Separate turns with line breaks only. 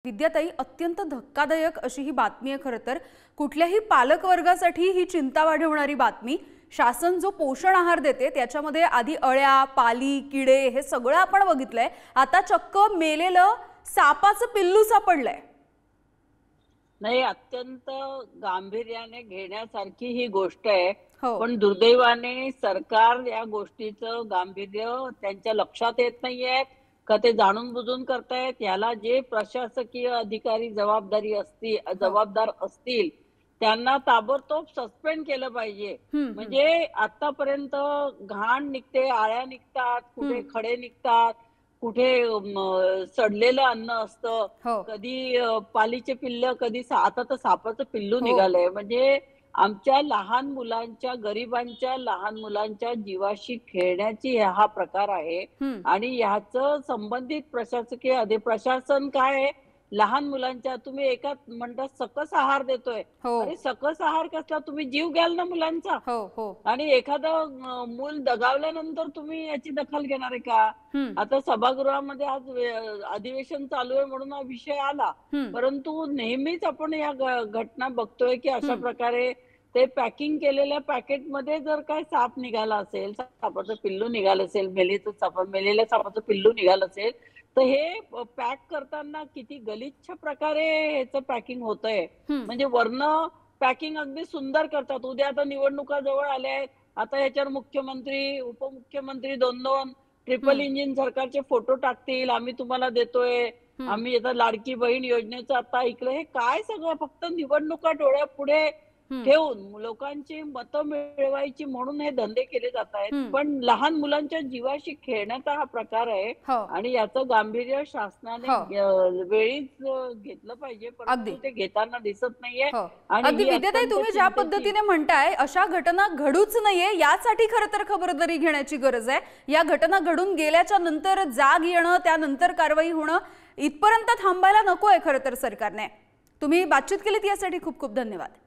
विद्याताई, अत्यंत धक्कादायक अशी ही बातमी आहे। खरं तर कुठल्याही पालक वर्गासाठी ही चिंता वाढवणारी बातमी। शासन जो पोषण आहार देते त्याच्यामध्ये आधी अळ्या, पाली, किडे हे सगळं आपण बघितलंय। आता चक्क मेलेलं सापाचं पिल्लू सापडलंय।
नाही, अत्यंत गांभीर्याने घेण्यासारखी ही गोष्ट आहे।
हो।
पण दुर्दैवाने सरकार या गोष्टीचं गांभीर्य त्यांच्या लक्षात येत नाहीये का ते जाणून बुजून करतायत। याला जे प्रशासकीय अधिकारी
हो।
जबाबदार असतील त्यांना ताबडतोब सस्पेंड केलं पाहिजे। म्हणजे आतापर्यंत घाण निघते, आळ्या निघतात, कुठे खडे निघतात, कुठे सडलेलं अन्न असतं,
हो।
कधी पालीचे पिल्ल, कधी आता तर सापाचं पिल्लू
हो।
निघालंय। म्हणजे आमच्या लहान मुलांच्या, गरिबांच्या लहान मुलांच्या जीवाशी खेळण्याची हा प्रकार आहे। आणि ह्याचं संबंधित प्रशासकीय प्रशासन काय आहे, लहान मुलांच्या तुम्ही एका म्हणता सकस आहार देतोय।
हो।
अरे सकस आहार कसला, तुम्ही जीव घ्याल ना मुलांचा।
हो। हो।
आणि एखादं मूल दगावल्यानंतर तुम्ही याची दखल घेणार आहे का? आता सभागृहामध्ये आज अधिवेशन चालू आहे म्हणून हा विषय आला, परंतु नेहमीच आपण या घटना बघतोय की अशा प्रकारे ते पॅकिंग केलेल्या पॅकेटमध्ये जर काय साप निघाला असेल, सापाचं पिल्लू निघालं असेल, मेलेल्या सापाचं पिल्लू निघालं असेल, तर हे पॅक करताना किती गलिच्छ प्रकारे ह्याचं पॅकिंग होतंय। म्हणजे वरनं पॅकिंग अगदी सुंदर करतात। उद्या आता निवडणुका जवळ आल्या आहेत, आता ह्याच्यावर मुख्यमंत्री, उपमुख्यमंत्री दोन ट्रिपल इंजिन सरकारचे फोटो टाकतील, आम्ही तुम्हाला देतोय, आम्ही आता लाडकी बहीण योजनेचं आता ऐकलं। हे काय सगळं फक्त निवडणुका डोळ्यापुढे ठेवून लोकांची मतं मिळवायची म्हणून हे धंदे केले जात आहेत। पण लहान मुलांच्या जीवाशी खेळण्याचा हा प्रकार आहे आणि याचं गांभीर्य शासनाने वेळीच घेतलं पाहिजे, परंतु ते घेताना दिसत नाहीये। आणि
अगदी विद्याताई, तुम्ही ज्या पद्धतीने म्हणताय अशा घटना घडूच नाहीये यासाठी खरं तर खबरदारी घेण्याची गरज आहे। या घटना घडून गेल्याच्या नंतर जाग येणं, त्यानंतर कारवाई होणं इथपर्यंत थांबायला नकोय खरं तर सरकारने। तुम्ही बातचीत केलीत यासाठी खूप खूप धन्यवाद।